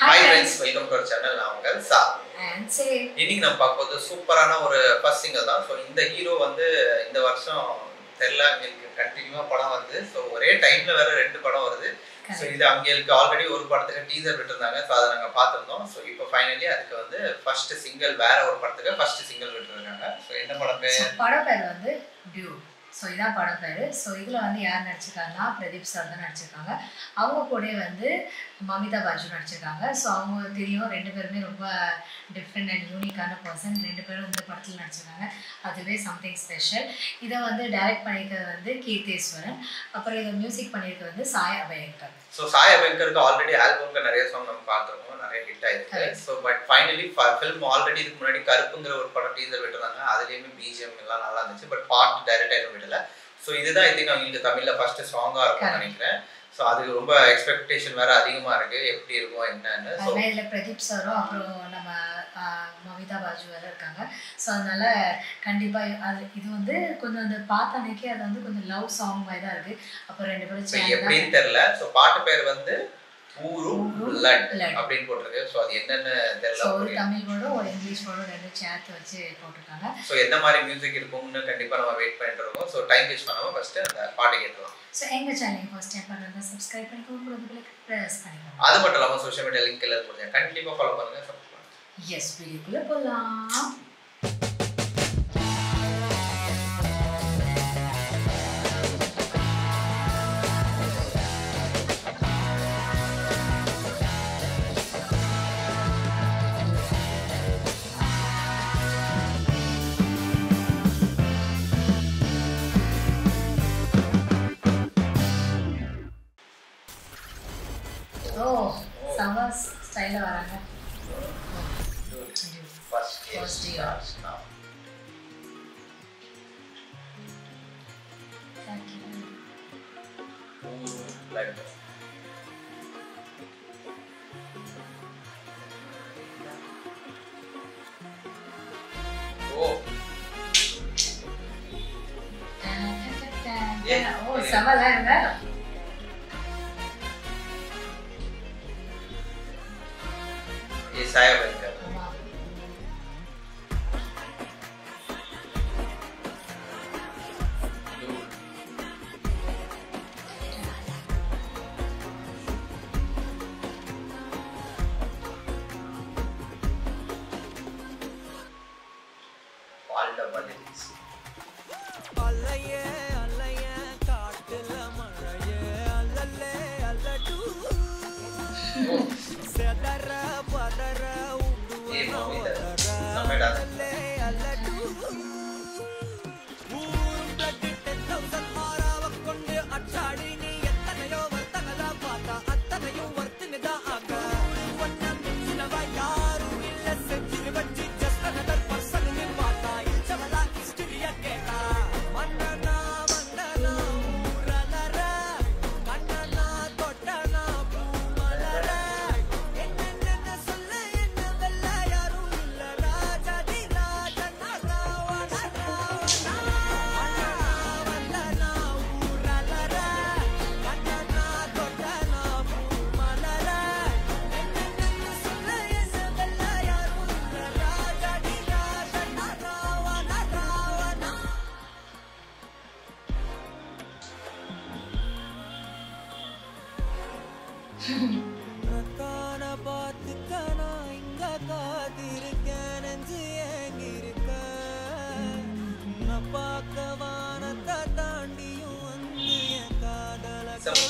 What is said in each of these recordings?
Hi friends, welcome to our channel. நான் உங்கள் சா. இன்னைக்கு நம்ம பார்க்க போறது சூப்பரான ஒரு ஃபர்ஸ்ட் சிங்கிள் தான். ஸோ இந்த ஹீரோ வந்து இந்த வருஷம் தெரியல எங்களுக்கு கண்டினியூவா படம் வருது. ஸோ ஒரே டைம்ல வேற 2 படம் வருது. ஸோ இது அவங்களுக்கு ஆல்ரெடி ஒரு படத்துக்கு டீசர் விட்டுருந்தாங்க. ஸோ அதை நாங்கள் பார்த்துருந்தோம். ஸோ இப்போ ஃபைனலி அதுக்கு வந்து ஃபர்ஸ்ட் சிங்கிள் வேற ஒரு படத்துக்கு ஃபர்ஸ்ட் சிங்கிள் விட்டுருக்காங்க. ஸோ என்ன படம் பேர்? படம் பேர் வந்து டியூட். ஸோ இதான் படம் பேர். ஸோ இதில் வந்து யார் நடிச்சிருக்காங்கன்னா பிரதீப் சார் தான் நடிச்சிருக்காங்க. அவங்க கூட வந்து மமிதா பாஜு நடிச்சிருக்காங்க. ஸோ அவங்க தெரியும் 2 பேருமே ரொம்ப டிஃப்ரெண்ட் அண்ட் யூனிக்கான பர்சன். 2 பேரும் இந்த படத்தில் நடிச்சிருக்காங்க. அதுவே சம்திங் ஸ்பெஷல். இதை வந்து டைரக்ட் பண்ணியிருக்கிறது வந்து கீர்த்தேஸ்வரன். அப்புறம் இதை மியூசிக் பண்ணியிருக்கிறது வந்து சாய் அபயங்கர். ஸோ சாய் அபயங்கருக்கு ஆல்ரெடி ஆல்பம்க்கு நிறைய சாங் நம்ம பார்த்துருக்கோம், நிறைய ஹிட் ஆயிருக்கு. So but finally film already இதுக்கு முன்னாடி கருப்புங்கிற ஒரு படம் டீசர் விட்டுருந்தாங்க. அதுலேயுமே பிஜிஎம் எல்லாம் நல்லா இருந்துச்சு. பட் பாட்டு டைரக்டாக எதுவும் விடல. ஸோ இதுதான் ஐ திங்க் அவங்களுக்கு தமிழில் ஃபர்ஸ்ட் சாங்காக இருக்கும்னு நினைக்கிறேன். ஸோ அது ரொம்ப எக்ஸ்பெக்டேஷன் வேற அதிகமாக இருக்கு, எப்படி இருக்கும் என்னன்னு. ஸோ இதில் பிரதீப் சாரும் அப்புறம் நம்ம மமிதா பாஜு வேற இருக்காங்க. ஸோ அதனால கண்டிப்பாக அது இது வந்து கொஞ்சம் அந்த பார்த்த அன்னைக்கு அது வந்து கொஞ்சம் லவ் சாங் மாதிரி தான் இருக்கு. அப்புறம் 2 பேரும் எப்படின்னு தெரியல. ஸோ பாட்டு பேர் வந்து ஊரு லட் அப்படின்னு போட்டிருக்கு. ஸோ அது என்னன்னு தெரியல. ஒரு தமிழ் வேர்டும் ஒரு இங்கிலீஷ் வேர்டும் 2 சேர்த்து வச்சு போட்டிருக்காங்க. ஸோ எந்த மாதிரி மியூசிக் இருக்கும்னு கண்டிப்பாக நம்ம வெயிட் பண்ணிட்டு இருக்கோம். ஸோ டைம் வேஸ்ட் பண்ணாமல் ஃபர்ஸ்ட் அந்த பாட்டு கேட்கலாம். ஸோ எங்கள் சேனல் ஃபர்ஸ்ட் டைம் பண்ணுறதா சப்ஸ்கிரைப் பண்ணிக்கோங்க, கூட ப்ரெஸ் பண்ணிக்கோங்க. அது மட்டும் இல்லாமல் சோஷியல் மீடியா லிங்க் எல்லாம் கொடுங்க, கண்டிப்பாக ஃபாலோ பண்ணுங்க, சப்போர்ட் பண்ணுங்க. எஸ், வீடியோக்குள்ளே போகலாம். சவாஸ் ஸ்டைலில் வராங்க. First year now. Like this. Oh. Oh, சவாலா இருந்தா Saya Abhyankar. All the budgets.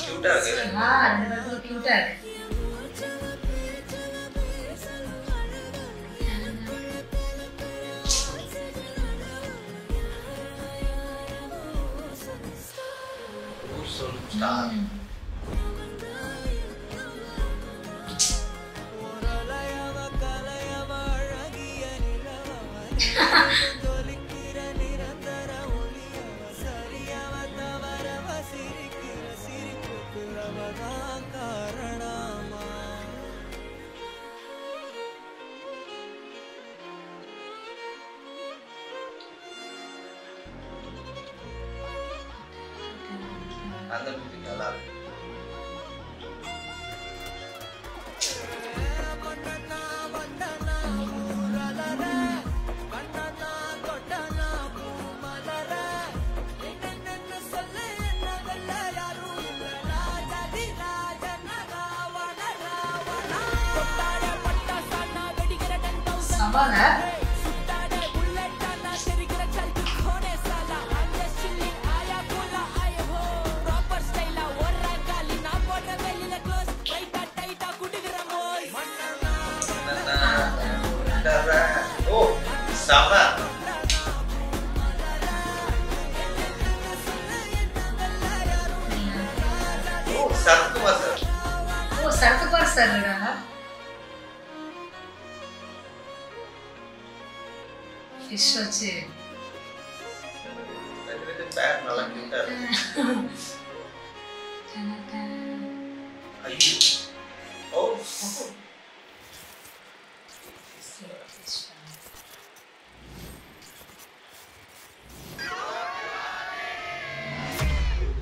Cute-ஆ இருக்கு. ரொம்ப cute-ஆ இருக்கு. Star. அந்த மியூசிக் நல்லா இருக்கு. வாங்க. ஓ சம சரத்குமார் சார். ஓ சரத்குமார் சார் இருக்காங்க. ஃபிஷ் வச்சு பேர் நல்லா கியூட்டா இருக்கு. ஐயோ ஓ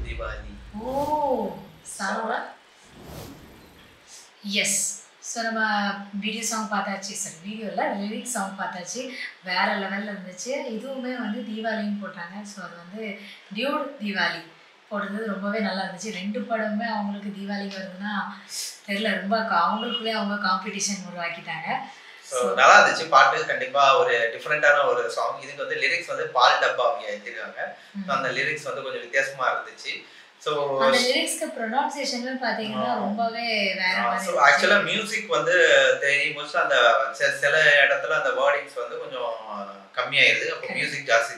தீபாவளி. ஓ சாரா. எஸ். ஸோ நம்ம வீடியோ சாங் பார்த்தாச்சு. சார் வீடியோவில் லிரிக்ஸ் சாங் பார்த்தாச்சு. வேறு லெவலில் இருந்துச்சு. இதுவுமே வந்து தீபாவளின்னு போட்டாங்க. ஸோ அது வந்து டியூட் தீபாவளி போடுறது ரொம்பவே நல்லா இருந்துச்சு. 2 படமுமே அவங்களுக்கு தீபாவளிக்கு வருதுன்னா தெரியல, ரொம்ப அவங்களுக்குள்ளே அவங்க காம்படிஷன் உருவாக்கிட்டாங்க. ஸோ நல்லா இருந்துச்சு பாட்டு. கண்டிப்பா ஒரு டிஃப்ரெண்டான ஒரு சாங். இதுக்கு வந்து லிரிக்ஸ் வந்து பால் டப்பா அவங்க எழுதிருக்காங்க. அந்த லிரிக்ஸ் வந்து கொஞ்சம் வித்தியாசமா இருந்துச்சு. ஸோ அந்த லிரிக்ஸ்க்கு ப்ரொனவுன்சியேஷன் பார்த்தீங்கன்னா ரொம்பவே வேற மாதிரி. ஆக்சுவலா மியூசிக் வந்து மோஸ்ட்லி அந்த சில இடத்துல அந்த வேர்டிங்ஸ் வந்து கொஞ்சம் கம்மியாயிருது. அப்போ மியூசிக் ஜாஸ்தி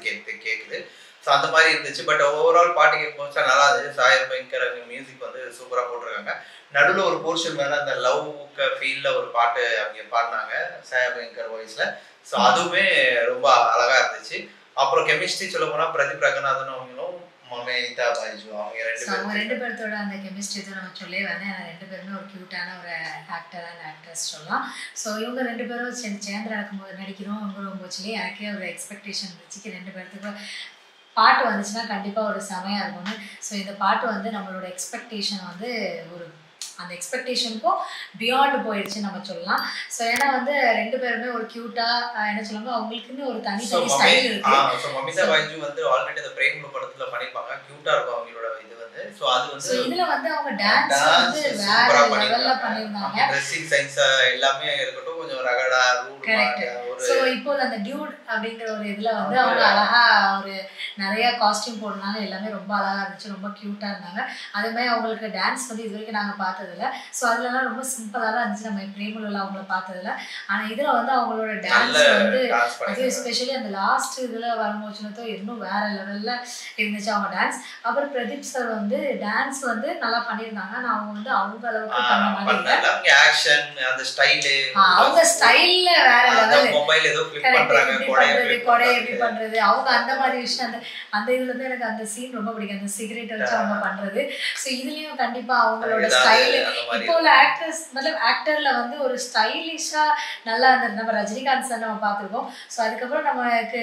கேட்குது. ஸோ அந்த மாதிரி இருந்துச்சு. பட் ஓவரால் பாட்டு கேட்கும்போது நல்லா இருந்துச்சு. சாய் பயங்கர் மியூசிக் வந்து சூப்பராக போட்டிருக்காங்க. நடுவில் ஒரு போர்ஷன் மேலே அந்த லவ்க்கு ஃபீல்ல ஒரு பாட்டு அவங்க பாடினாங்க சாய் பயங்கர் வாய்ஸ்ல. ஸோ அதுவுமே ரொம்ப அழகா இருந்துச்சு. அப்புறம் கெமிஸ்ட்ரி சொல்ல போனா பிரதீப் ரங்கநாதன் அவங்களும் மமிதா பைஜு அவங்க 2 பேர்த்தோட அந்த கெமிஸ்ட்ரி தான் நம்ம சொல்லவே வந்து 2 பேருமே ஒரு கியூட்டான ஒரு ஆக்டர் அண்ட் ஆக்ட்ரஸ் சொல்லலாம். ஸோ இவங்க 2 பேரும் சேர்ந்து நடக்கும்போது நடிக்கிறோம் போச்சுலேயே எனக்கே ஒரு எக்ஸ்பெக்டேஷன் இருந்துச்சு. 2 பேர்த்துக்கும் பாட்டு வந்துச்சுன்னா கண்டிப்பாக ஒரு செமையாக இருக்கும்னு. ஸோ இந்த பாட்டு வந்து நம்மளோட எக்ஸ்பெக்டேஷன் வந்து ஒரு அந்த எக்ஸ்பெக்டேஷனுக்கும் பியாண்ட் போயிடுச்சு நம்ம சொல்லலாம். ஸோ ஏன்னா வந்து 2 பேருமே ஒரு க்யூட்டாக என்ன சொல்லுவாங்க, அவங்களுக்குன்னு ஒரு தனி ஸ்டைல் இருக்கு. மமிதா பைஜு வந்து ஆல்ரெடி அந்த பிரேம் படத்துல பண்ணிருப்பாங்க. க்யூட்டா இருக்கும் அவங்களோட இது வந்து. ஸோ அது வந்து இதுல வந்து அவங்க டான்ஸ் வந்து வேற லெவல்ல பண்ணிருந்தாங்க. ட்ரெஸ்ஸிங் சென்ஸ் எல்லாமே இருக்கட்டும் கொஞ்சம் ரகடா கரெக்ட். ஸோ இப்போ அந்த டியூட் அப்படிங்கிற ஒரு இதுல வந்து அவங்க அழகா ஒரு நிறைய காஸ்டியூம் போடுறாங்க. எல்லாமே ரொம்ப அழகா இருந்துச்சு. ரொம்ப க்யூட்டா இருந்தாங்க. அதே மாதிரி அவங்களுக்கு டான்ஸ் வந்து இது வரைக்கும் நாங்க பார்த்ததில்ல. ஸோ அதுலலாம் ரொம்ப சிம்பிளா தான் இருந்துச்சு நம்ம பிரேமுல அவங்கள பார்த்ததில்ல. ஆனா இதுல வந்து அவங்களோட டான்ஸ் வந்து அது எஸ்பெஷலி அந்த லாஸ்ட் இதுல வரும்போது இன்னும் வேற லெவல்ல இருந்துச்சு அவங்க டான்ஸ். அப்புறம் பிரதீப் சார் வந்து டான்ஸ் வந்து நல்லா பண்ணியிருந்தாங்க. ஆனா அவங்க வந்து அவங்க அளவுக்கு பண்ண மாதிரி ஆக்ஷன் அந்த ஸ்டைல் அவங்க ஸ்டைல்ல வேற லெவல். மொபைல் ஏதோ ஃபிளிப் பண்றாங்க, கொடை எப்படி பண்றது அவங்க அந்த மாதிரி விஷயம். அந்த இதுல இருந்து எனக்கு அந்த சீன் ரொம்ப பிடிக்கும். அந்த சிகரெட் வச்சு அவங்க பண்றது. ஸோ இதுலயும் கண்டிப்பா அவங்களோட ஸ்டைல் இப்போ உள்ள ஆக்டர்ஸ் ஆக்டர்ல வந்து ஒரு ஸ்டைலிஷா நல்லா இருந்தது. நம்ம ரஜினிகாந்த் சார் நம்ம பார்த்துருக்கோம். ஸோ அதுக்கப்புறம் நமக்கு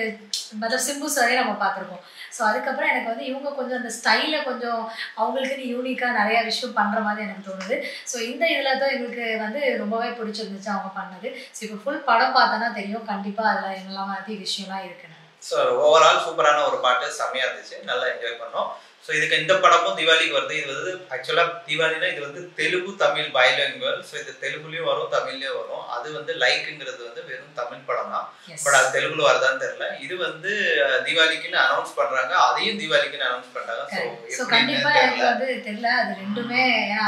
சிம்பு சாரே நம்ம பார்த்துருக்கோம். ஸோ அதுக்கப்புறம் எனக்கு வந்து இவங்க கொஞ்சம் அந்த ஸ்டைல கொஞ்சம் அவங்களுக்குன்னு யூனிக்கா நிறைய விஷயம் பண்ற மாதிரி எனக்கு தோணுது. ஸோ இந்த இதுல தான் எங்களுக்கு வந்து ரொம்பவே பிடிச்சிருந்துச்சு அவங்க பண்ணது. ஸோ இப்போ ஃபுல் படம் பார்த்தோன்னா தெரியும் கண்டிப்பா அதுல என்னெல்லாம் மாதிரி விஷயம்லாம் இருக்குன்னு. ஸோ ஓவரால் சூப்பரான ஒரு பாட்டு, செம்மையா இருந்துச்சு, நல்லா என்ஜாய் பண்ணோம். ஸோ இதுக்கு இந்த படமும் தீபாவளிக்கு வருது. இது வந்து ஆக்சுவலாக தீபாவளினா இது வந்து தெலுங்கு தமிழ் பைலிங்குவல். ஸோ இது தெலுங்குலேயும் வரும் தமிழ்லேயும் வரும். அது வந்து லைக்குங்கிறது வந்து வெறும் தமிழ் படம் தான். பட் அது தெலுங்குல வருதான்னு தெரியல. இது வந்து தீபாவளிக்குன்னு அனௌன்ஸ் பண்றாங்க, அதையும் தீபாவளிக்குன்னு அனௌன்ஸ் பண்றாங்க. ஸோ கண்டிப்பா எனக்கு வந்து தெரியல அது ரெண்டுமே. ஏன்னா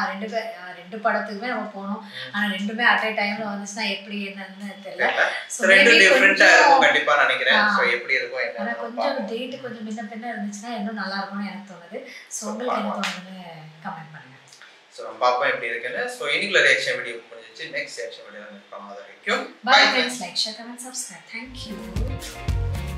2 படத்துக்குமே நம்ம போனோம். ஆனா 2மே அட் a டைம்ல வந்துச்சுன்னா எப்படி என்னன்னு தெரியல. சோ ரெண்டு டிஃபரண்டா இருக்கும் கண்டிப்பா நினைக்கிறேன். சோ எப்படி இருக்கும் என்ன கொஞ்சம் டேட் கொஞ்சம் முன்ன பின்ன இருந்துச்சுன்னா இன்னும் நல்லா இருக்கும்னு எனக்கு தோணுது. சோ உங்களுக்கு என்ன தோணுதுன்னு கமெண்ட் பண்ணுங்க. சோ நம்ம பாப்போம் எப்படி இருக்குன்னு. சோ இன்னைக்கு ரியாக்ஷன் வீடியோ முடிஞ்சிச்சு. நெக்ஸ்ட் ரியாக்ஷன் வீடியோல மீட் பண்ணலாம். Bye friends, like, share, comment, subscribe. Thank you.